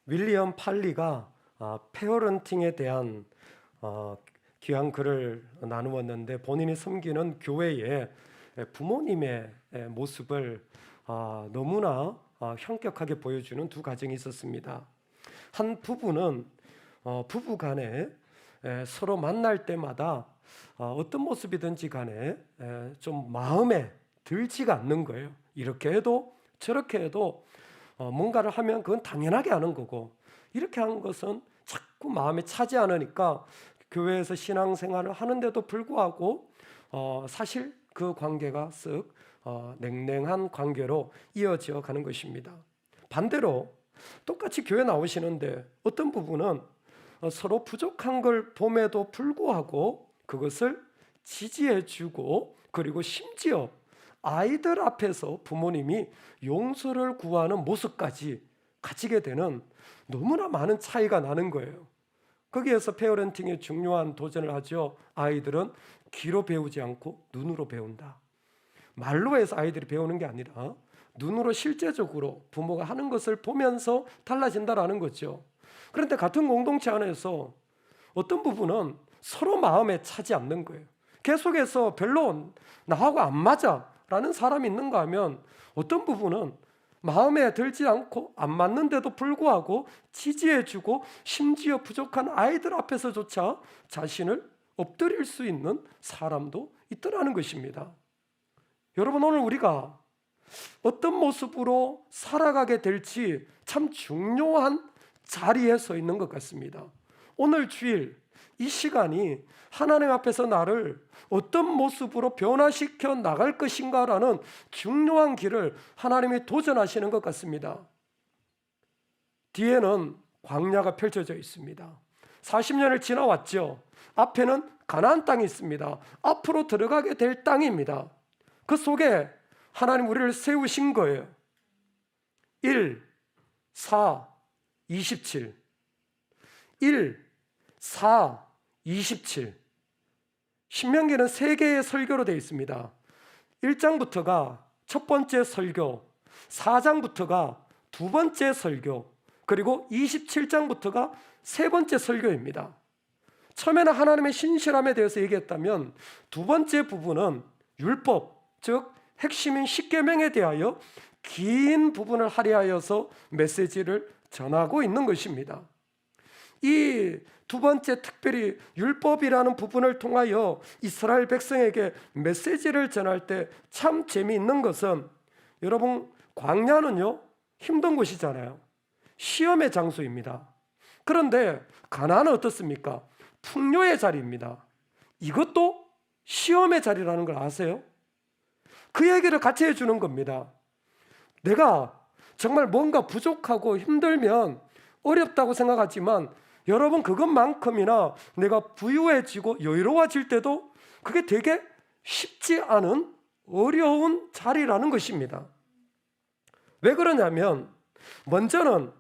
윌리엄 팔리가 페어런팅에 대한 귀한 글을 나누었는데, 본인이 섬기는 교회의 부모님의 모습을 너무나 현격하게 보여주는 두 가정이 있었습니다. 한 부부는 부부간에 서로 만날 때마다 어떤 모습이든지 간에 좀 마음에 들지가 않는 거예요. 이렇게 해도 저렇게 해도 뭔가를 하면 그건 당연하게 하는 거고, 이렇게 한 것은 자꾸 마음에 차지 않으니까 교회에서 신앙생활을 하는데도 불구하고 사실 그 관계가 쓱 냉랭한 관계로 이어져 가는 것입니다. 반대로 똑같이 교회 나오시는데 어떤 부분은 서로 부족한 걸 봄에도 불구하고 그것을 지지해주고, 그리고 심지어 아이들 앞에서 부모님이 용서를 구하는 모습까지 가지게 되는 너무나 많은 차이가 나는 거예요. 거기에서 페어런팅의 중요한 도전을 하죠. 아이들은 귀로 배우지 않고 눈으로 배운다. 말로 해서 아이들이 배우는 게 아니라 눈으로 실제적으로 부모가 하는 것을 보면서 달라진다라는 거죠. 그런데 같은 공동체 안에서 어떤 부분은 서로 마음에 차지 않는 거예요. 계속해서 별로 나하고 안 맞아 라는 사람이 있는가 하면, 어떤 부분은 마음에 들지 않고 안 맞는데도 불구하고 지지해주고, 심지어 부족한 아이들 앞에서조차 자신을 엎드릴 수 있는 사람도 있더라는 것입니다. 여러분, 오늘 우리가 어떤 모습으로 살아가게 될지 참 중요한 자리에 서 있는 것 같습니다. 오늘 주일 이 시간이 하나님 앞에서 나를 어떤 모습으로 변화시켜 나갈 것인가라는 중요한 길을 하나님이 도전하시는 것 같습니다. 뒤에는 광야가 펼쳐져 있습니다. 40년을 지나왔죠. 앞에는 가나안 땅이 있습니다. 앞으로 들어가게 될 땅입니다. 그 속에 하나님 우리를 세우신 거예요. 1, 4, 27 1, 4, 27 신명기는 3개의 설교로 되어 있습니다. 1장부터가 첫 번째 설교, 4장부터가 두 번째 설교, 그리고 27장부터가 세 번째 설교입니다. 처음에는 하나님의 신실함에 대해서 얘기했다면, 두 번째 부분은 율법, 즉 핵심인 십계명에 대하여 긴 부분을 할애하여서 메시지를 전하고 있는 것입니다. 이 두 번째, 특별히 율법이라는 부분을 통하여 이스라엘 백성에게 메시지를 전할 때 참 재미있는 것은, 여러분, 광야는요 힘든 곳이잖아요. 시험의 장소입니다. 그런데 가나안은 어떻습니까? 풍요의 자리입니다. 이것도 시험의 자리라는 걸 아세요? 그 얘기를 같이 해주는 겁니다. 내가 정말 뭔가 부족하고 힘들면 어렵다고 생각하지만, 여러분, 그것만큼이나 내가 부유해지고 여유로워질 때도 그게 되게 쉽지 않은 어려운 자리라는 것입니다. 왜 그러냐면, 먼저는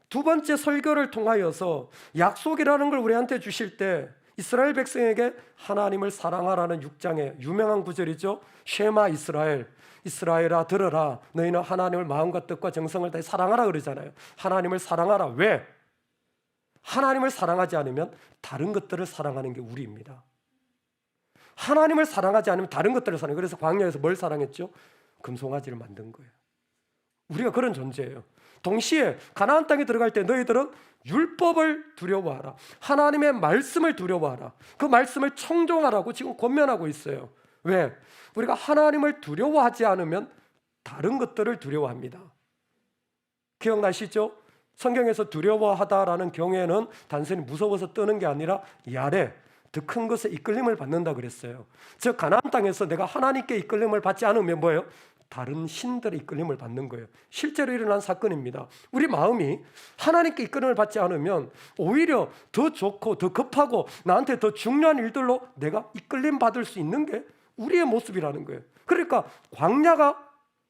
두 번째 설교를 통하여서 약속이라는 걸 우리한테 주실 때, 이스라엘 백성에게 하나님을 사랑하라는 6장의 유명한 구절이죠. 쉐마 이스라엘, 이스라엘아 들어라, 너희는 하나님을 마음과 뜻과 정성을 다해 사랑하라 그러잖아요. 하나님을 사랑하라. 왜? 하나님을 사랑하지 않으면 다른 것들을 사랑하는 게 우리입니다. 하나님을 사랑하지 않으면 다른 것들을 사랑해요. 그래서 광야에서 뭘 사랑했죠? 금송아지를 만든 거예요. 우리가 그런 존재예요. 동시에 가나안 땅에 들어갈 때 너희들은 율법을 두려워하라, 하나님의 말씀을 두려워하라, 그 말씀을 청종하라고 지금 권면하고 있어요. 왜? 우리가 하나님을 두려워하지 않으면 다른 것들을 두려워합니다. 기억나시죠? 성경에서 두려워하다라는 경우에는 단순히 무서워서 떠는 게 아니라 야레, 더 큰 것에 이끌림을 받는다 그랬어요. 즉 가나안 땅에서 내가 하나님께 이끌림을 받지 않으면 뭐예요? 다른 신들의 이끌림을 받는 거예요. 실제로 일어난 사건입니다. 우리 마음이 하나님께 이끌림을 받지 않으면 오히려 더 좋고 더 급하고 나한테 더 중요한 일들로 내가 이끌림 받을 수 있는 게 우리의 모습이라는 거예요. 그러니까 광야가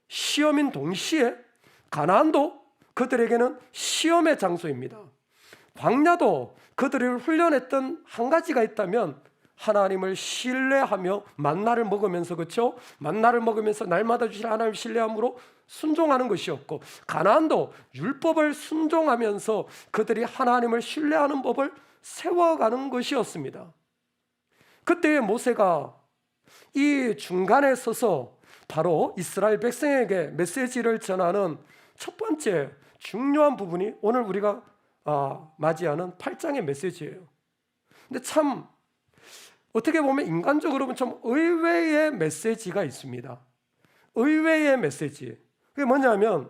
시험인 동시에 가나안도 그들에게는 시험의 장소입니다. 광야도 그들을 훈련했던 한 가지가 있다면 하나님을 신뢰하며 만나를 먹으면서, 그렇죠? 만나를 먹으면서 날마다 주실 하나님을 신뢰함으로 순종하는 것이었고, 가나안도 율법을 순종하면서 그들이 하나님을 신뢰하는 법을 세워가는 것이었습니다. 그때의 모세가 이 중간에 서서 바로 이스라엘 백성에게 메시지를 전하는 첫 번째 중요한 부분이 오늘 우리가 맞이하는 8장의 메시지예요. 근데 참 어떻게 보면 인간적으로 보면 좀 의외의 메시지가 있습니다. 의외의 메시지. 그게 뭐냐면,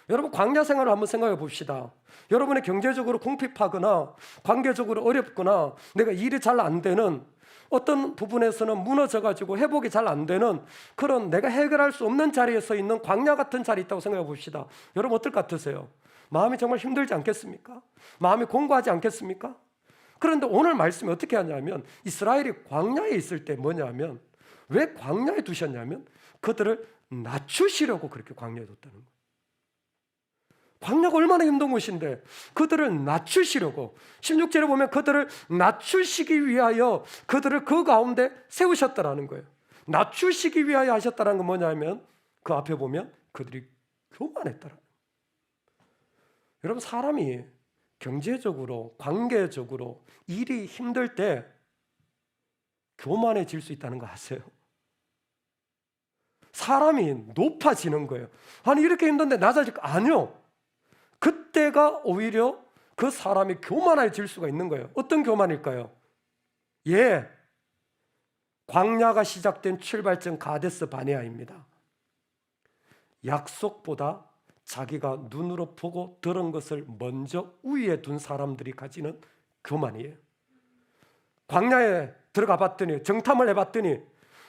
여러분 광야 생활을 한번 생각해 봅시다. 여러분의 경제적으로 궁핍하거나 관계적으로 어렵거나 내가 일이 잘 안 되는, 어떤 부분에서는 무너져가지고 회복이 잘 안 되는 그런 내가 해결할 수 없는 자리에 서 있는 광야 같은 자리에 있다고 생각해 봅시다. 여러분 어떨 것 같으세요? 마음이 정말 힘들지 않겠습니까? 마음이 공고하지 않겠습니까? 그런데 오늘 말씀이 어떻게 하냐면, 이스라엘이 광야에 있을 때 뭐냐면, 왜 광야에 두셨냐면 그들을 낮추시려고 그렇게 광야에 뒀다는 거예요. 광야가 얼마나 힘든 곳인데 그들을 낮추시려고, 16절에 보면 그들을 낮추시기 위하여 그들을 그 가운데 세우셨다라는 거예요. 낮추시기 위하여 하셨다는 건 뭐냐면, 그 앞에 보면 그들이 교만했다라는 거예요. 여러분, 사람이 경제적으로 관계적으로 일이 힘들 때 교만해질 수 있다는 거 아세요? 사람이 높아지는 거예요. 아니 이렇게 힘든데 낮아질까? 아니요. 그때가 오히려 그 사람이 교만해질 수가 있는 거예요. 어떤 교만일까요? 광야가 시작된 출발점 가데스 바네아입니다. 약속보다 자기가 눈으로 보고 들은 것을 먼저 우위에 둔 사람들이 가지는 교만이에요. 광야에 들어가 봤더니, 정탐을 해봤더니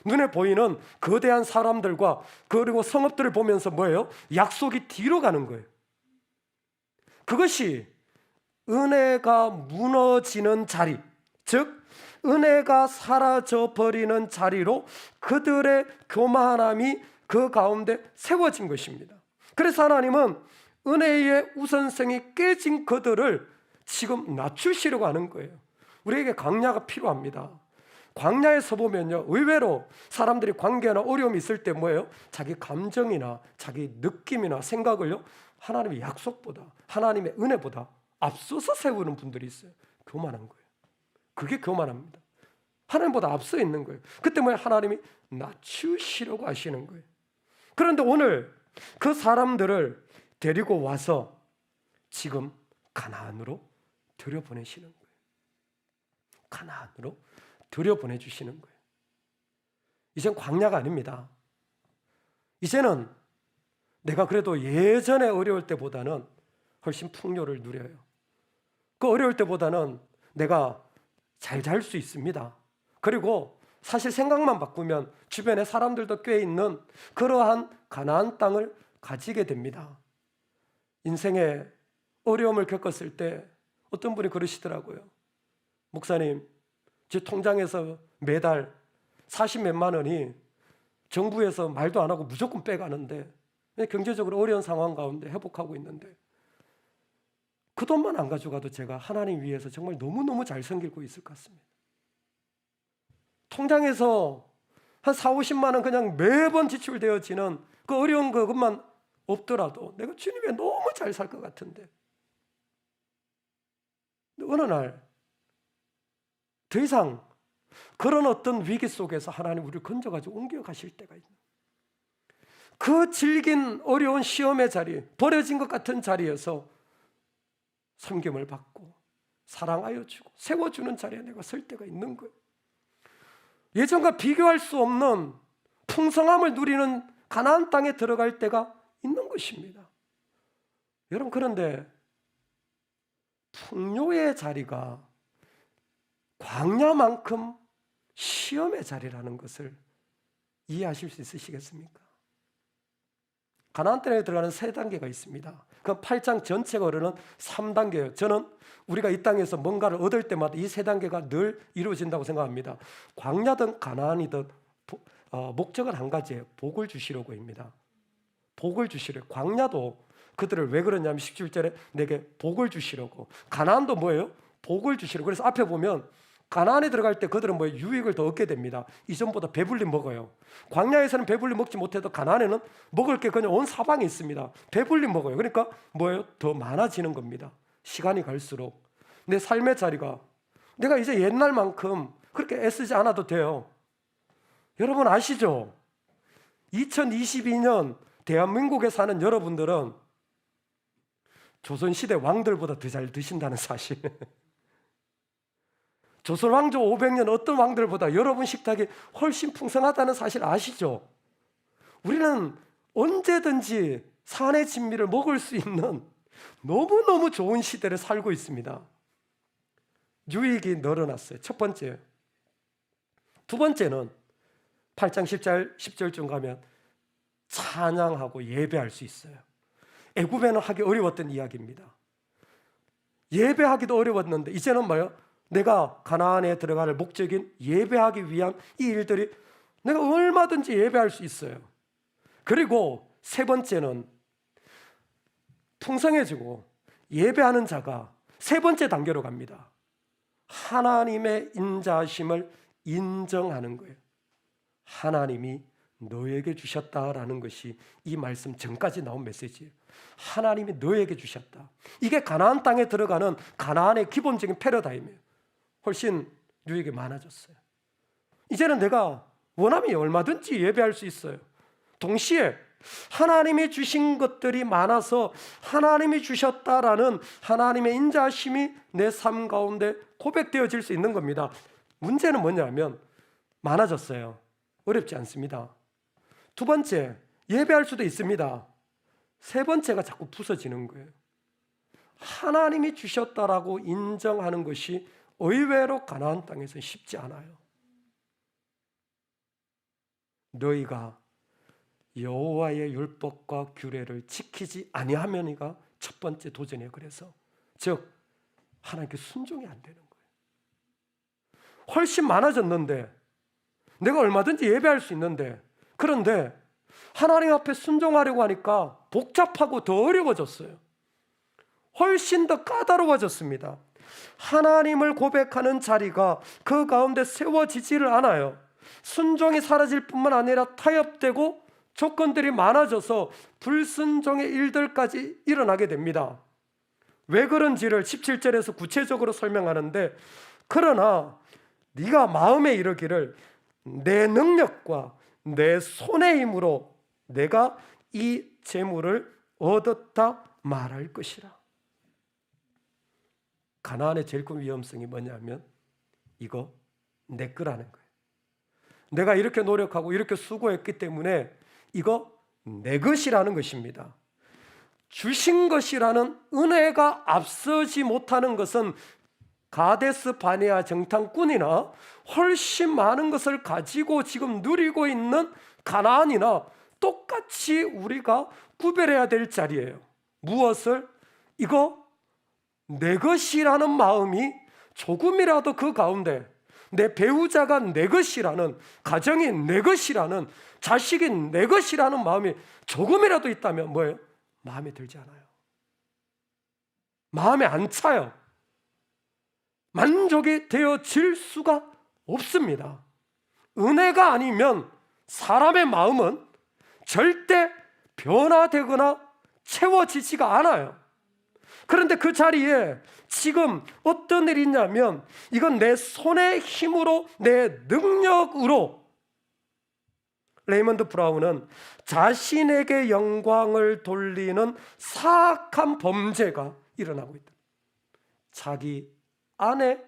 눈에 보이는 거대한 사람들과 그리고 성읍들을 보면서 뭐예요? 약속이 뒤로 가는 거예요. 그것이 은혜가 무너지는 자리, 즉 은혜가 사라져 버리는 자리로 그들의 교만함이 그 가운데 세워진 것입니다. 그래서 하나님은 은혜의 우선성이 깨진 그들을 지금 낮추시려고 하는 거예요. 우리에게 광야가 필요합니다. 광야에서 보면요, 의외로 사람들이 관계나 어려움이 있을 때 뭐예요? 자기 감정이나 자기 느낌이나 생각을요, 하나님의 약속보다, 하나님의 은혜보다 앞서서 세우는 분들이 있어요. 교만한 거예요. 그게 교만합니다. 하나님보다 앞서 있는 거예요. 그때 뭐예요? 하나님이 낮추시려고 하시는 거예요. 그런데 오늘 그 사람들을 데리고 와서 지금 가나안으로 들여보내시는 거예요. 가나안으로 들여보내주시는 거예요. 이젠 광야가 아닙니다. 이제는 내가 그래도 예전에 어려울 때보다는 훨씬 풍요를 누려요. 그 어려울 때보다는 내가 잘 살 수 있습니다. 그리고 사실 생각만 바꾸면 주변에 사람들도 꽤 있는 그러한 가나안 땅을 가지게 됩니다. 인생에 어려움을 겪었을 때 어떤 분이 그러시더라고요. 목사님, 제 통장에서 매달 40몇만 원이 정부에서 말도 안 하고 무조건 빼가는데 경제적으로 어려운 상황 가운데 회복하고 있는데 그 돈만 안 가져가도 제가 하나님 위해서 정말 너무너무 잘 섬기고 있을 것 같습니다. 통장에서 한 4, 50만 원 그냥 매번 지출되어지는 그 어려운 그것만 없더라도 내가 주님에 너무 잘 살 것 같은데, 어느 날 더 이상 그런 어떤 위기 속에서 하나님 우리를 건져가지고 옮겨가실 때가 있는, 그 질긴 어려운 시험의 자리, 버려진 것 같은 자리에서 섬김을 받고 사랑하여 주고 세워주는 자리에 내가 설 때가 있는 거예요. 예전과 비교할 수 없는 풍성함을 누리는 가나안 땅에 들어갈 때가 있는 것입니다. 여러분, 그런데 풍요의 자리가 광야만큼 시험의 자리라는 것을 이해하실 수 있으시겠습니까? 가나안 땅에 들어가는 세 단계가 있습니다. 그 8장 전체가 흐르는 3단계예요. 저는 우리가 이 땅에서 뭔가를 얻을 때마다 이 세 단계가 늘 이루어진다고 생각합니다. 광야든 가나안이든 목적은 한 가지예요. 복을 주시려고 합니다. 복을 주시려고. 광야도 그들을 왜 그러냐면 17절에 내게 복을 주시려고. 가나안도 뭐예요? 복을 주시려고. 그래서 앞에 보면 가나안에 들어갈 때 그들은 뭐 유익을 더 얻게 됩니다. 이전보다 배불리 먹어요. 광야에서는 배불리 먹지 못해도 가나안에는 먹을 게 그냥 온 사방에 있습니다. 배불리 먹어요. 그러니까 뭐예요? 더 많아지는 겁니다. 시간이 갈수록 내 삶의 자리가 내가 이제 옛날만큼 그렇게 애쓰지 않아도 돼요. 여러분 아시죠? 2022년 대한민국에 사는 여러분들은 조선시대 왕들보다 더 잘 드신다는 사실. 조선 왕조 500년 어떤 왕들보다 여러분 식탁이 훨씬 풍성하다는 사실 아시죠? 우리는 언제든지 산의 진미를 먹을 수 있는 너무너무 좋은 시대를 살고 있습니다. 유익이 늘어났어요. 첫 번째. 두 번째는 8장 10절쯤 가면 찬양하고 예배할 수 있어요. 애굽에는 하기 어려웠던 이야기입니다. 예배하기도 어려웠는데 이제는 뭐예요? 내가 가나안에 들어갈 목적인 예배하기 위한 이 일들이 내가 얼마든지 예배할 수 있어요. 그리고 세 번째는 풍성해지고 예배하는 자가 세 번째 단계로 갑니다. 하나님의 인자하심을 인정하는 거예요. 하나님이 너에게 주셨다라는 것이 이 말씀 전까지 나온 메시지예요. 하나님이 너에게 주셨다. 이게 가나안 땅에 들어가는 가나안의 기본적인 패러다임이에요. 훨씬 유익이 많아졌어요. 이제는 내가 원하면 얼마든지 예배할 수 있어요. 동시에 하나님이 주신 것들이 많아서 하나님이 주셨다라는 하나님의 인자하심이 내 삶 가운데 고백되어질 수 있는 겁니다. 문제는 뭐냐면 많아졌어요. 어렵지 않습니다. 두 번째, 예배할 수도 있습니다. 세 번째가 자꾸 부서지는 거예요. 하나님이 주셨다라고 인정하는 것이 의외로 가나안 땅에서는 쉽지 않아요. 너희가 여호와의 율법과 규례를 지키지 아니하면이가 첫 번째 도전이에요. 그래서 즉 하나님께 순종이 안 되는 거예요. 훨씬 많아졌는데 내가 얼마든지 예배할 수 있는데 그런데 하나님 앞에 순종하려고 하니까 복잡하고 더 어려워졌어요. 훨씬 더 까다로워졌습니다. 하나님을 고백하는 자리가 그 가운데 세워지지를 않아요. 순종이 사라질 뿐만 아니라 타협되고 조건들이 많아져서 불순종의 일들까지 일어나게 됩니다. 왜 그런지를 17절에서 구체적으로 설명하는데 그러나 네가 마음에 이르기를 내 능력과 내 손의 힘으로 내가 이 재물을 얻었다 말할 것이라. 가나안의 제일 큰 위험성이 뭐냐면 이거 내 거라는 거예요. 내가 이렇게 노력하고 이렇게 수고했기 때문에 이거 내 것이라는 것입니다. 주신 것이라는 은혜가 앞서지 못하는 것은 가데스 바네아 정탐꾼이나 훨씬 많은 것을 가지고 지금 누리고 있는 가나안이나 똑같이 우리가 구별해야 될 자리예요. 무엇을? 이거 내 것이라는 마음이 조금이라도 그 가운데 내 배우자가 내 것이라는, 가정이 내 것이라는, 자식이 내 것이라는 마음이 조금이라도 있다면 뭐예요? 마음에 들지 않아요. 마음에 안 차요. 만족이 되어질 수가 없습니다. 은혜가 아니면 사람의 마음은 절대 변화되거나 채워지지가 않아요. 그런데 그 자리에 지금 어떤 일이 있냐면 이건 내 손의 힘으로, 내 능력으로, 레이먼드 브라운은 자신에게 영광을 돌리는 사악한 범죄가 일어나고 있다. 자기 안에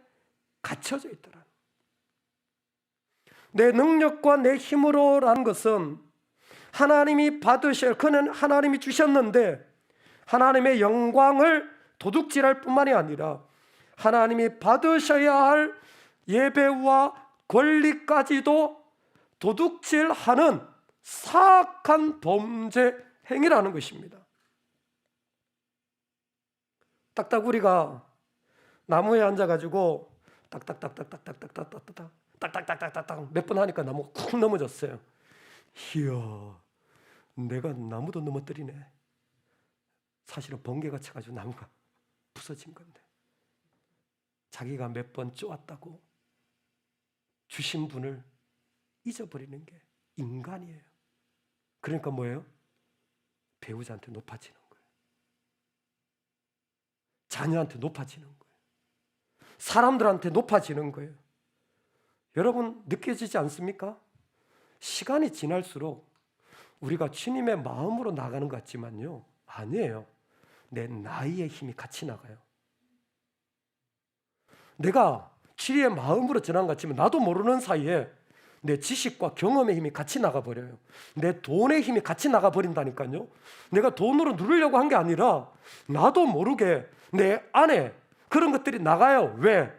갇혀져 있더라. 내 능력과 내 힘으로라는 것은 하나님이 받으셔야, 그는 하나님이 주셨는데 하나님의 영광을 도둑질할 뿐만이 아니라 하나님이 받으셔야 할 예배와 권리까지도 도둑질하는 사악한 범죄 행위라는 것입니다. 딱딱우리가 나무에 앉아가지고 딱딱딱딱딱딱딱딱딱딱딱딱딱딱 몇 번 하니까 나무가 쿵 넘어졌어요. 이야, 내가 나무도 넘어뜨리네. 사실은 번개가 쳐가지고 나무가 부서진 건데 자기가 몇 번 쪼았다고 주신 분을 잊어버리는 게 인간이에요. 그러니까 뭐예요? 배우자한테 높아지는 거예요. 자녀한테 높아지는 거예요. 사람들한테 높아지는 거예요. 여러분 느껴지지 않습니까? 시간이 지날수록 우리가 주님의 마음으로 나가는 것 같지만요, 아니에요. 내 나이의 힘이 같이 나가요. 내가 주의 마음으로 전한 것 같지만 나도 모르는 사이에 내 지식과 경험의 힘이 같이 나가버려요. 내 돈의 힘이 같이 나가버린다니까요. 내가 돈으로 누리려고 한 게 아니라 나도 모르게 내 안에 그런 것들이 나가요. 왜?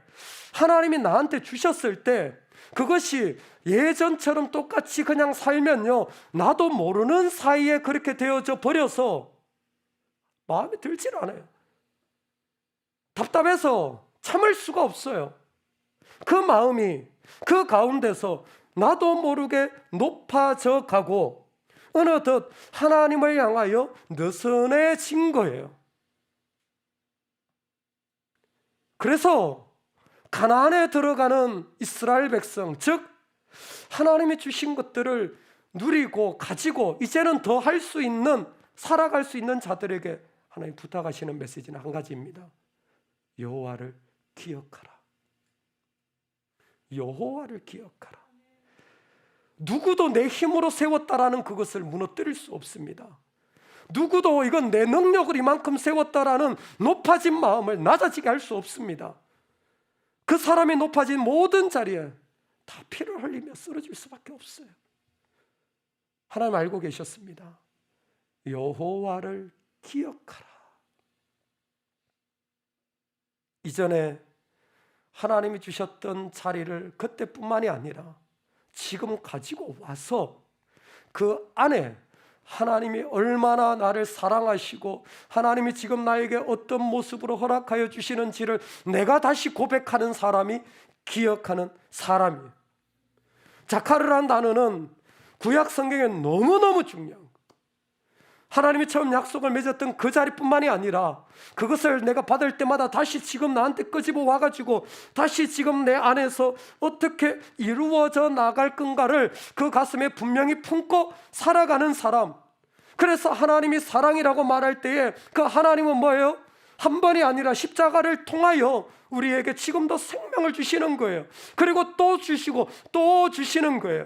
하나님이 나한테 주셨을 때 그것이 예전처럼 똑같이 그냥 살면요, 나도 모르는 사이에 그렇게 되어져 버려서 마음에 들질 않아요. 답답해서 참을 수가 없어요. 그 마음이 그 가운데서 나도 모르게 높아져 가고 어느덧 하나님을 향하여 느슨해진 거예요. 그래서 가나안에 들어가는 이스라엘 백성, 즉 하나님이 주신 것들을 누리고 가지고 이제는 더 할 수 있는, 살아갈 수 있는 자들에게 하나님 부탁하시는 메시지는 한 가지입니다. 여호와를 기억하라. 여호와를 기억하라. 누구도 내 힘으로 세웠다라는 그것을 무너뜨릴 수 없습니다. 누구도 이건 내 능력을 이만큼 세웠다라는 높아진 마음을 낮아지게 할 수 없습니다. 그 사람이 높아진 모든 자리에 다 피를 흘리며 쓰러질 수밖에 없어요. 하나님 알고 계셨습니다. 여호와를 기억하라. 이전에 하나님이 주셨던 자리를 그때뿐만이 아니라 지금 가지고 와서 그 안에 하나님이 얼마나 나를 사랑하시고 하나님이 지금 나에게 어떤 모습으로 허락하여 주시는지를 내가 다시 고백하는 사람이 기억하는 사람이에요. 자카르라는 단어는 구약 성경에 너무너무 중요한 거예요. 하나님이 처음 약속을 맺었던 그 자리뿐만이 아니라 그것을 내가 받을 때마다 다시 지금 나한테 끄집어 와가지고 다시 지금 내 안에서 어떻게 이루어져 나갈 건가를 그 가슴에 분명히 품고 살아가는 사람. 그래서 하나님이 사랑이라고 말할 때에 그 하나님은 뭐예요? 한 번이 아니라 십자가를 통하여 우리에게 지금도 생명을 주시는 거예요. 그리고 또 주시고 또 주시는 거예요.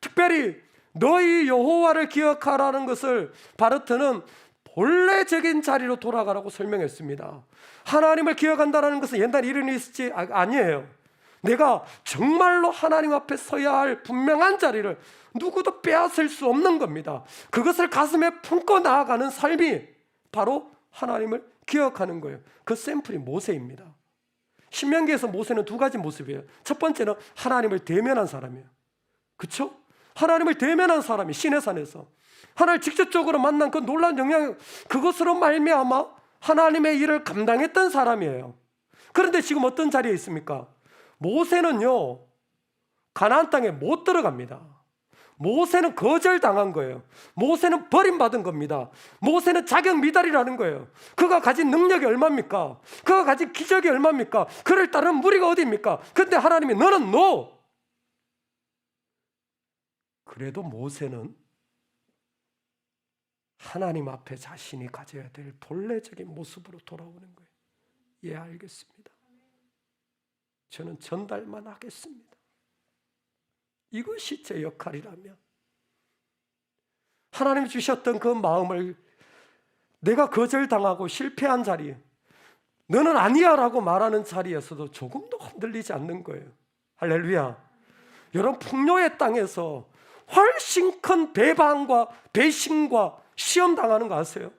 특별히 너희 여호와를 기억하라는 것을 바르트는 본래적인 자리로 돌아가라고 설명했습니다. 하나님을 기억한다는 것은 옛날 이런 일이 있을지 아니에요. 내가 정말로 하나님 앞에 서야 할 분명한 자리를 누구도 빼앗을 수 없는 겁니다. 그것을 가슴에 품고 나아가는 삶이 바로 하나님을 기억하는 거예요. 그 샘플이 모세입니다. 신명기에서 모세는 두 가지 모습이에요. 첫 번째는 하나님을 대면한 사람이에요. 그렇죠? 하나님을 대면한 사람이 시내산에서 하나님을 직접적으로 만난 그 놀라운 영향, 그것으로 말미암아 하나님의 일을 감당했던 사람이에요. 그런데 지금 어떤 자리에 있습니까? 모세는요, 가나안 땅에 못 들어갑니다. 모세는 거절당한 거예요. 모세는 버림받은 겁니다. 모세는 자격 미달이라는 거예요. 그가 가진 능력이 얼마입니까? 그가 가진 기적이 얼마입니까? 그를 따르는 무리가 어디입니까? 그런데 하나님이 너는 노! 그래도 모세는 하나님 앞에 자신이 가져야 될 본래적인 모습으로 돌아오는 거예요. 예, 알겠습니다. 저는 전달만 하겠습니다. 이것이 제 역할이라면 하나님이 주셨던 그 마음을 내가 거절당하고 실패한 자리에 너는 아니야 라고 말하는 자리에서도 조금도 흔들리지 않는 거예요. 할렐루야. 여러분, 풍요의 땅에서 훨씬 큰 배반과 배신과 시험 당하는 거 아세요?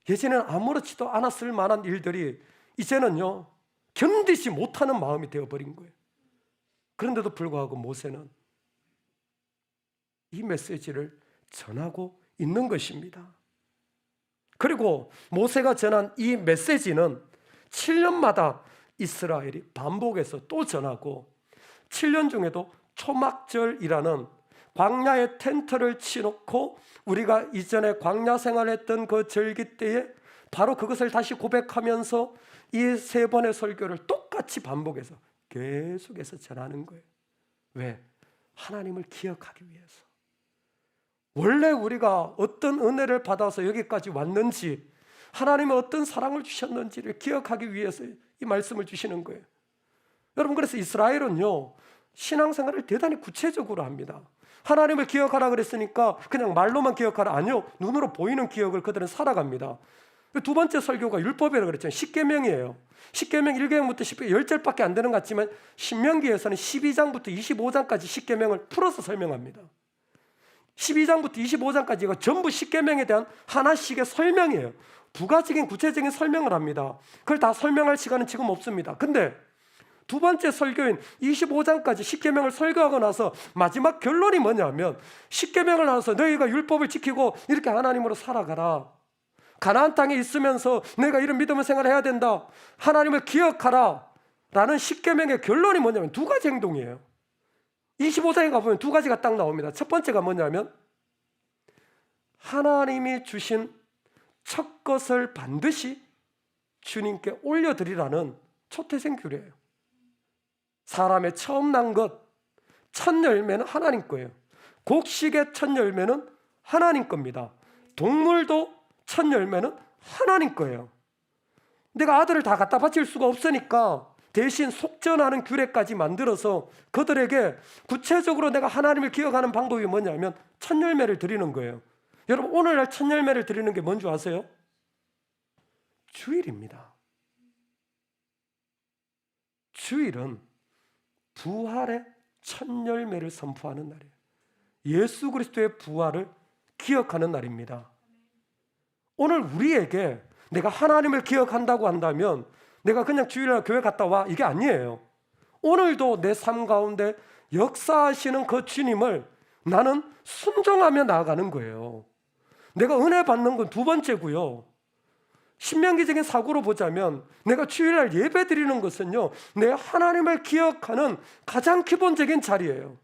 예전에는 아무렇지도 않았을 만한 일들이 이제는요 견디지 못하는 마음이 되어버린 거예요. 그런데도 불구하고 모세는 이 메시지를 전하고 있는 것입니다. 그리고 모세가 전한 이 메시지는 7년마다 이스라엘이 반복해서 또 전하고 7년 중에도 초막절이라는 광야에 텐트를 치놓고 우리가 이전에 광야 생활했던 그 절기 때에 바로 그것을 다시 고백하면서 이 세 번의 설교를 똑같이 반복해서 계속해서 전하는 거예요. 왜? 하나님을 기억하기 위해서. 원래 우리가 어떤 은혜를 받아서 여기까지 왔는지, 하나님은 어떤 사랑을 주셨는지를 기억하기 위해서 이 말씀을 주시는 거예요. 여러분, 그래서 이스라엘은요, 신앙생활을 대단히 구체적으로 합니다. 하나님을 기억하라 그랬으니까 그냥 말로만 기억하라, 아니요, 눈으로 보이는 기억을 그들은 살아갑니다. 두 번째 설교가 율법이라고 그랬잖아요. 십계명이에요. 십계명 1계명부터 10절밖에 안 되는 것 같지만 신명기에서는 12장부터 25장까지 십계명을 풀어서 설명합니다. 12장부터 25장까지가 전부 십계명에 대한 하나씩의 설명이에요. 부가적인 구체적인 설명을 합니다. 그걸 다 설명할 시간은 지금 없습니다. 근데 두 번째 설교인 25장까지 십계명을 설교하고 나서 마지막 결론이 뭐냐면, 십계명을 나눠서 너희가 율법을 지키고 이렇게 하나님으로 살아가라. 가나안 땅에 있으면서 내가 이런 믿음의 생활을 해야 된다. 하나님을 기억하라. 라는 십계명의 결론이 뭐냐면 두 가지 행동이에요. 25장에 가보면 두 가지가 딱 나옵니다. 첫 번째가 뭐냐면 하나님이 주신 첫 것을 반드시 주님께 올려드리라는 초태생 규례예요. 사람의 처음 난 것, 첫 열매는 하나님 거예요. 곡식의 첫 열매는 하나님 겁니다. 동물도 첫 열매는 하나님 거예요. 내가 아들을 다 갖다 바칠 수가 없으니까 대신 속전하는 규례까지 만들어서 그들에게 구체적으로 내가 하나님을 기억하는 방법이 뭐냐면 첫 열매를 드리는 거예요. 여러분, 오늘날 첫 열매를 드리는 게 뭔지 아세요? 주일입니다. 주일은 부활의 첫 열매를 선포하는 날이에요. 예수 그리스도의 부활을 기억하는 날입니다. 오늘 우리에게 내가 하나님을 기억한다고 한다면 내가 그냥 주일날 교회 갔다 와, 이게 아니에요. 오늘도 내 삶 가운데 역사하시는 그 주님을 나는 순종하며 나아가는 거예요. 내가 은혜 받는 건 두 번째고요. 신명기적인 사고로 보자면 내가 주일날 예배 드리는 것은요, 내 하나님을 기억하는 가장 기본적인 자리예요.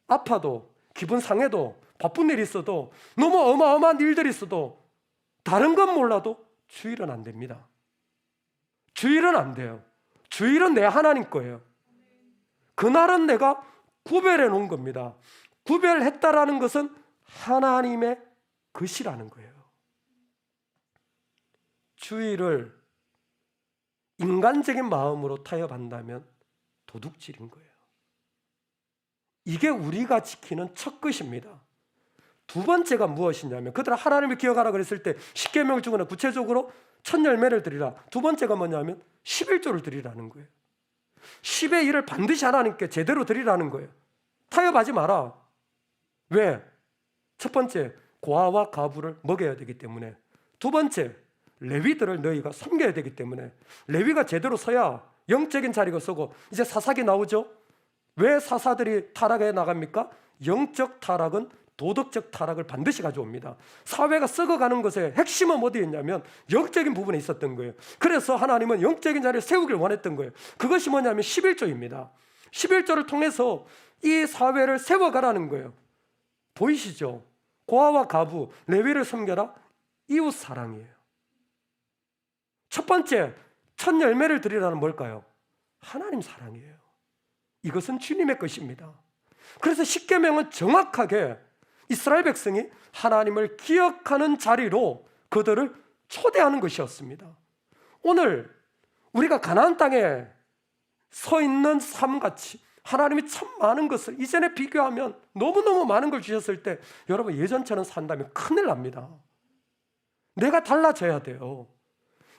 아파도, 기분 상해도, 바쁜 일이 있어도, 너무 어마어마한 일들이 있어도, 다른 건 몰라도 주일은 안 됩니다. 주일은 안 돼요. 주일은 내 하나님 거예요. 그날은 내가 구별해 놓은 겁니다. 구별했다라는 것은 하나님의 것이라는 거예요. 주일을 인간적인 마음으로 타협한다면 도둑질인 거예요. 이게 우리가 지키는 첫 것입니다. 두 번째가 무엇이냐면, 그들은 하나님을 기억하라 그랬을 때 십계명을 주거나 구체적으로 첫 열매를 드리라. 두 번째가 뭐냐면 11조를 드리라는 거예요. 10의 1을 반드시 하나님께 제대로 드리라는 거예요. 타협하지 마라. 왜? 첫 번째, 고아와 가부를 먹여야 되기 때문에. 두 번째, 레위들을 너희가 섬겨야 되기 때문에. 레위가 제대로 서야 영적인 자리가 서고. 이제 사사기 나오죠? 왜 사사들이 타락해 나갑니까? 영적 타락은 도덕적 타락을 반드시 가져옵니다. 사회가 썩어가는 것의 핵심은 어디에 있냐면 영적인 부분에 있었던 거예요. 그래서 하나님은 영적인 자리를 세우길 원했던 거예요. 그것이 뭐냐면 11조입니다. 11조를 통해서 이 사회를 세워가라는 거예요. 보이시죠? 고아와 가부, 레위를 섬겨라. 이웃 사랑이에요. 첫 번째, 첫 열매를 드리라는 뭘까요? 하나님 사랑이에요. 이것은 주님의 것입니다. 그래서 십계명은 정확하게 이스라엘 백성이 하나님을 기억하는 자리로 그들을 초대하는 것이었습니다. 오늘 우리가 가나안 땅에 서 있는 삶같이 하나님이 참 많은 것을 이전에 비교하면 너무너무 많은 걸 주셨을 때 여러분, 예전처럼 산다면 큰일 납니다. 내가 달라져야 돼요.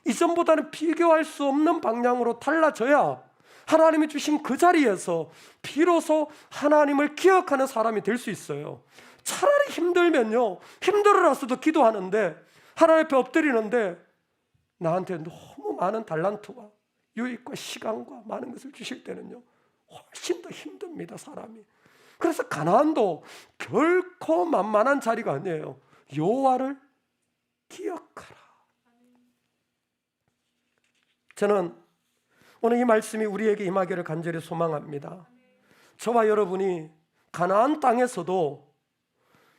이전보다는 비교할 수 없는 방향으로 달라져야 하나님이 주신 그 자리에서 비로소 하나님을 기억하는 사람이 될 수 있어요. 차라리 힘들면요, 힘들어라서도 기도하는데 하나님 앞에 엎드리는데 나한테 너무 많은 달란트와 유익과 시간과 많은 것을 주실 때는요, 훨씬 더 힘듭니다, 사람이. 그래서 가나안도 결코 만만한 자리가 아니에요. 여호와를 기억하라. 저는 오늘 이 말씀이 우리에게 임하기를 간절히 소망합니다. 저와 여러분이 가나안 땅에서도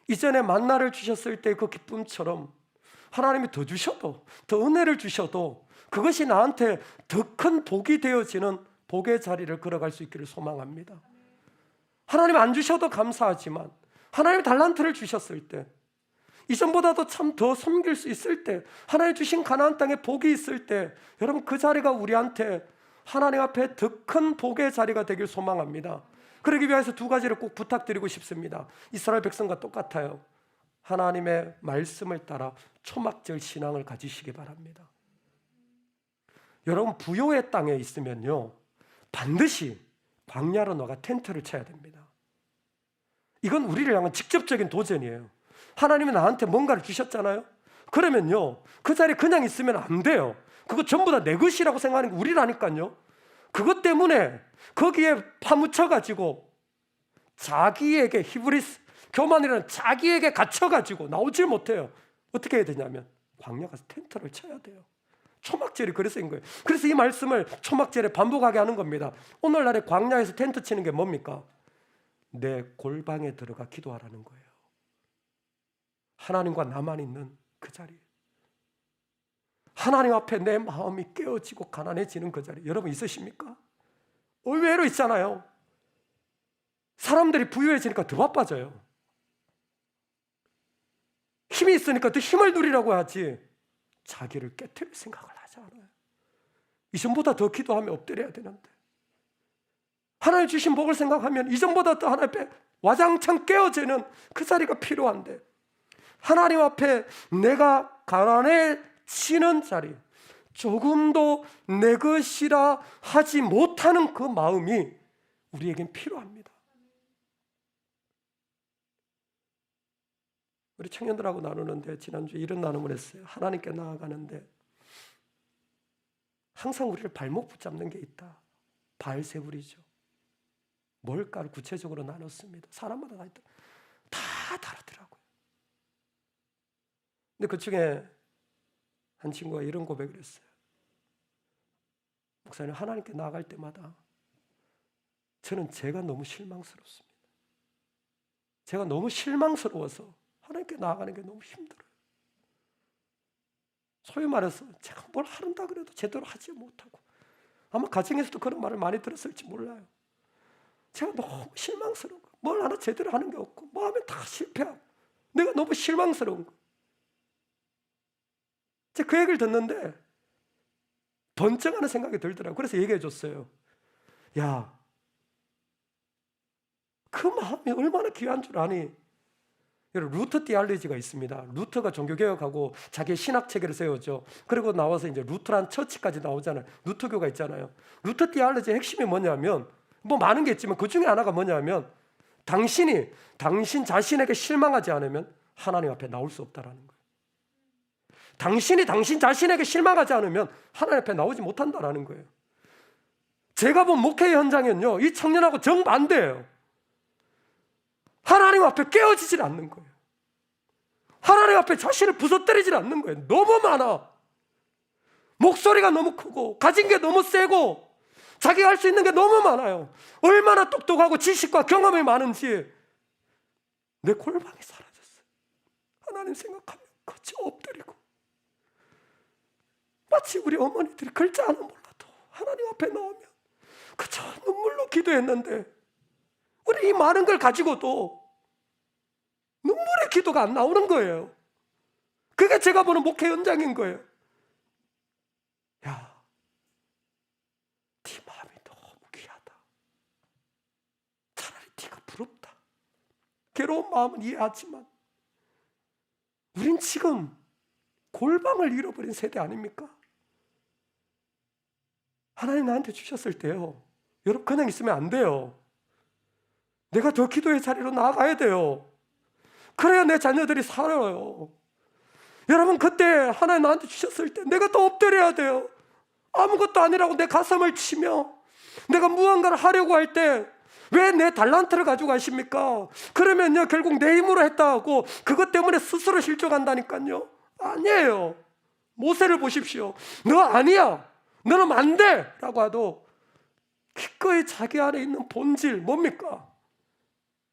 이전에 만나를 주셨을 때 그 기쁨처럼 하나님이 더 주셔도, 더 은혜를 주셔도 그것이 나한테 더 큰 복이 되어지는 복의 자리를 걸어갈 수 있기를 소망합니다. 하나님 안 주셔도 감사하지만 하나님이 달란트를 주셨을 때, 이전보다도 참 더 섬길 수 있을 때, 하나님 주신 가나안 땅에 복이 있을 때, 여러분 그 자리가 우리한테 하나님 앞에 더 큰 복의 자리가 되길 소망합니다. 그러기 위해서 두 가지를 꼭 부탁드리고 싶습니다. 이스라엘 백성과 똑같아요. 하나님의 말씀을 따라 초막절 신앙을 가지시기 바랍니다. 여러분 부요의 땅에 있으면요, 반드시 광야로 나가 텐트를 쳐야 됩니다. 이건 우리를 향한 직접적인 도전이에요. 하나님이 나한테 뭔가를 주셨잖아요. 그러면요, 그 자리에 그냥 있으면 안 돼요. 그거 전부 다 내 것이라고 생각하는 게 우리라니까요. 그것 때문에 거기에 파묻혀가지고 자기에게, 히브리스 교만이라는 자기에게 갇혀가지고 나오질 못해요. 어떻게 해야 되냐면 광야 가서 텐트를 쳐야 돼요. 초막절이 그래서인 거예요. 그래서 이 말씀을 초막절에 반복하게 하는 겁니다. 오늘날에 광야에서 텐트 치는 게 뭡니까? 내 골방에 들어가 기도하라는 거예요. 하나님과 나만 있는 그 자리, 하나님 앞에 내 마음이 깨어지고 가난해지는 그 자리, 여러분 있으십니까? 의외로 있잖아요. 사람들이 부유해지니까 더 바빠져요. 힘이 있으니까 더 힘을 누리라고 하지 자기를 깨트릴 생각을 하지 않아요. 이전보다 더 기도하며 엎드려야 되는데, 하나님 주신 복을 생각하면 이전보다 더 하나님 앞에 와장창 깨어지는 그 자리가 필요한데, 하나님 앞에 내가 가난해지는 자리, 조금도 내 것이라 하지 못하는 그 마음이 우리에겐 필요합니다. 우리 청년들하고 나누는데 지난주에 이런 나눔을 했어요. 하나님께 나아가는데 항상 우리를 발목 붙잡는 게 있다. 바알세불이죠. 뭘까를 구체적으로 나눴습니다. 사람마다 다 다르더라고요. 근데 그 중에 한 친구가 이런 고백을 했어요. 목사님, 하나님께 나아갈 때마다 저는 제가 너무 실망스럽습니다. 제가 너무 실망스러워서 하나님께 나아가는 게 너무 힘들어요. 소위 말해서 제가 뭘 하른다 그래도 제대로 하지 못하고, 아마 가정에서도 그런 말을 많이 들었을지 몰라요. 제가 너무 실망스러운 거예요. 뭘 하나 제대로 하는 게 없고 뭐 하면 다 실패하고 내가 너무 실망스러운 거예요. 제가 그 얘기를 듣는데 번쩍하는 생각이 들더라고요. 그래서 얘기해 줬어요. 야, 그 마음이 얼마나 귀한 줄 아니? 여러분, 루터 디알리지가 있습니다. 루터가 종교개혁하고 자기의 신학체계를 세웠죠. 그리고 나와서 이제 루터란 처치까지 나오잖아요. 루터교가 있잖아요. 루터 디알리지의 핵심이 뭐냐면, 뭐 많은 게 있지만 그 중에 하나가 뭐냐면, 당신 자신에게 실망하지 않으면 하나님 앞에 나올 수 없다라는 거예요. 당신 자신에게 실망하지 않으면 하나님 앞에 나오지 못한다라는 거예요. 제가 본 목회 현장은요, 이 청년하고 정반대예요. 하나님 앞에 깨어지질 않는 거예요. 하나님 앞에 자신을 부서뜨리질 않는 거예요. 너무 많아. 목소리가 너무 크고 가진 게 너무 세고 자기가 할 수 있는 게 너무 많아요. 얼마나 똑똑하고 지식과 경험이 많은지 내 골방이 사라졌어요. 하나님 생각하면 그저 엎드리고, 마치 우리 어머니들이 글자 하나 몰라도 하나님 앞에 나오면 그저 눈물로 기도했는데, 우리 이 많은 걸 가지고도 눈물의 기도가 안 나오는 거예요. 그게 제가 보는 목회 현장인 거예요. 야, 네 마음이 너무 귀하다. 차라리 네가 부럽다. 괴로운 마음은 이해하지만 우린 지금 골방을 잃어버린 세대 아닙니까? 하나님 나한테 주셨을 때요, 여러분 그냥 있으면 안 돼요. 내가 더 기도의 자리로 나아가야 돼요. 그래야 내 자녀들이 살아요. 여러분, 그때 하나님 나한테 주셨을 때 내가 더 엎드려야 돼요. 아무것도 아니라고 내 가슴을 치며 내가 무언가를 하려고 할 때 왜 내 달란트를 가지고 가십니까? 그러면요, 결국 내 힘으로 했다 하고 그것 때문에 스스로 실족한다니까요. 아니에요. 모세를 보십시오. 너 아니야, 너는 안 돼 라고 해도 기꺼이 자기 안에 있는 본질 뭡니까?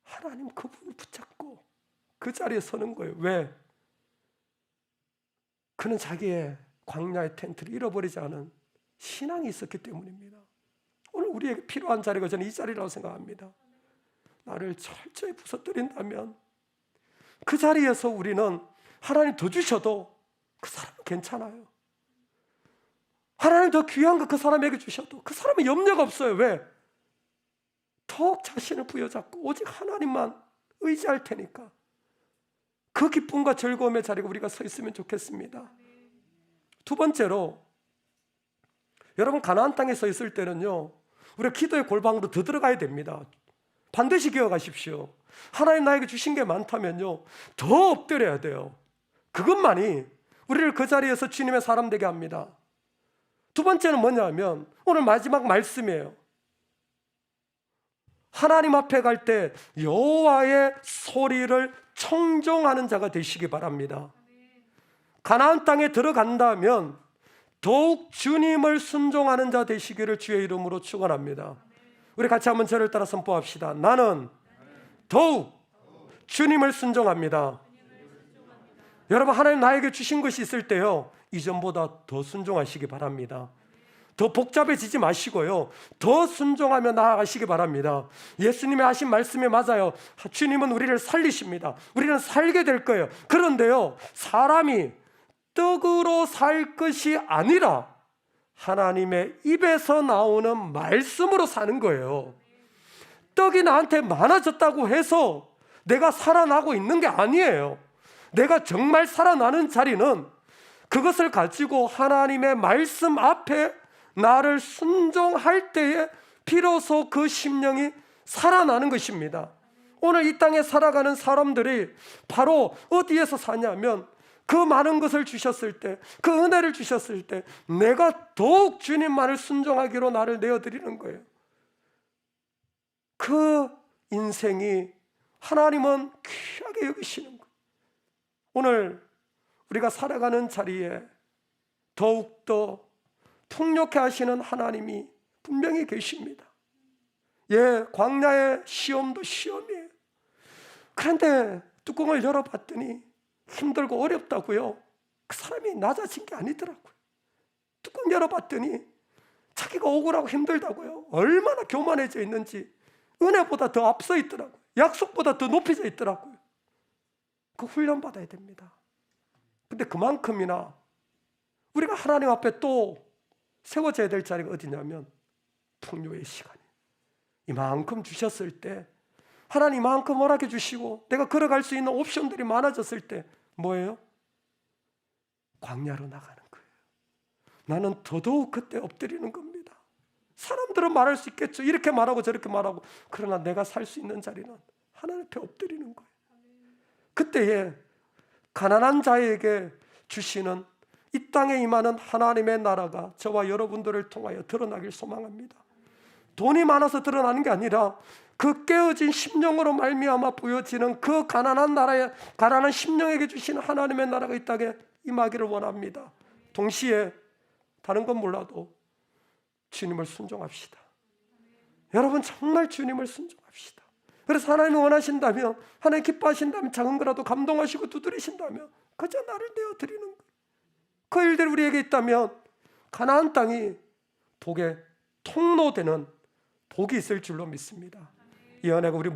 하나님 그분을 붙잡고 그 자리에 서는 거예요. 왜? 그는 자기의 광야의 텐트를 잃어버리지 않은 신앙이 있었기 때문입니다. 오늘 우리에게 필요한 자리가 저는 이 자리라고 생각합니다. 나를 철저히 부서뜨린다면 그 자리에서 우리는 하나님 더 주셔도 그 사람은 괜찮아요. 하나님 더 귀한 거 그 사람에게 주셔도 그 사람은 염려가 없어요. 왜? 더욱 자신을 부여잡고 오직 하나님만 의지할 테니까. 그 기쁨과 즐거움의 자리에 우리가 서 있으면 좋겠습니다. 두 번째로, 여러분 가나안 땅에 서 있을 때는요, 우리가 기도의 골방으로 더 들어가야 됩니다. 반드시 기억하십시오. 하나님 나에게 주신 게 많다면요, 더 엎드려야 돼요. 그것만이 우리를 그 자리에서 주님의 사람 되게 합니다. 두 번째는 뭐냐면 오늘 마지막 말씀이에요. 하나님 앞에 갈 때 여호와의 소리를 청종하는 자가 되시기 바랍니다. 가나안 땅에 들어간다면 더욱 주님을 순종하는 자 되시기를 주의 이름으로 축원합니다. 우리 같이 한번 저를 따라 선포합시다. 나는 더욱 주님을 순종합니다. 여러분, 하나님 나에게 주신 것이 있을 때요, 이전보다 더 순종하시기 바랍니다. 더 복잡해지지 마시고요, 더 순종하며 나아가시기 바랍니다. 예수님이 하신 말씀이 맞아요. 주님은 우리를 살리십니다. 우리는 살게 될 거예요. 그런데요, 사람이 떡으로 살 것이 아니라 하나님의 입에서 나오는 말씀으로 사는 거예요. 떡이 나한테 많아졌다고 해서 내가 살아나고 있는 게 아니에요. 내가 정말 살아나는 자리는 그것을 가지고 하나님의 말씀 앞에 나를 순종할 때에 비로소 그 심령이 살아나는 것입니다. 오늘 이 땅에 살아가는 사람들이 바로 어디에서 사냐면, 그 많은 것을 주셨을 때, 그 은혜를 주셨을 때 내가 더욱 주님만을 순종하기로 나를 내어드리는 거예요. 그 인생이 하나님은 귀하게 여기시는 거예요. 오늘 우리가 살아가는 자리에 더욱더 풍요케 하시는 하나님이 분명히 계십니다. 예, 광야의 시험도 시험이에요. 그런데 뚜껑을 열어봤더니 힘들고 어렵다고요? 그 사람이 낮아진 게 아니더라고요. 뚜껑 열어봤더니 자기가 억울하고 힘들다고요. 얼마나 교만해져 있는지 은혜보다 더 앞서 있더라고요. 약속보다 더 높여져 있더라고요. 그 훈련 받아야 됩니다. 근데 그만큼이나 우리가 하나님 앞에 또 세워져야 될 자리가 어디냐면 풍요의 시간이에요. 이만큼 주셨을 때, 하나님 이만큼 허락해 주시고 내가 걸어갈 수 있는 옵션들이 많아졌을 때 뭐예요? 광야로 나가는 거예요. 나는 더더욱 그때 엎드리는 겁니다. 사람들은 말할 수 있겠죠. 이렇게 말하고 저렇게 말하고. 그러나 내가 살 수 있는 자리는 하나님 앞에 엎드리는 거예요. 그때에 가난한 자에게 주시는 이 땅에 임하는 하나님의 나라가 저와 여러분들을 통하여 드러나길 소망합니다. 돈이 많아서 드러나는 게 아니라 그 깨어진 심령으로 말미암아 보여지는 그 가난한 나라에, 가난한 심령에게 주시는 하나님의 나라가 이 땅에 임하기를 원합니다. 동시에 다른 건 몰라도 주님을 순종합시다. 여러분, 정말 주님을 순종합시다. 그래서 하나님이 원하신다면, 하나님 기뻐하신다면, 작은 거라도 감동하시고 두드리신다면 그저 나를 내어드리는 거예요. 그 일들이 우리에게 있다면 가나안 땅이 복의 통로되는 복이 있을 줄로 믿습니다. 이 은혜가 우리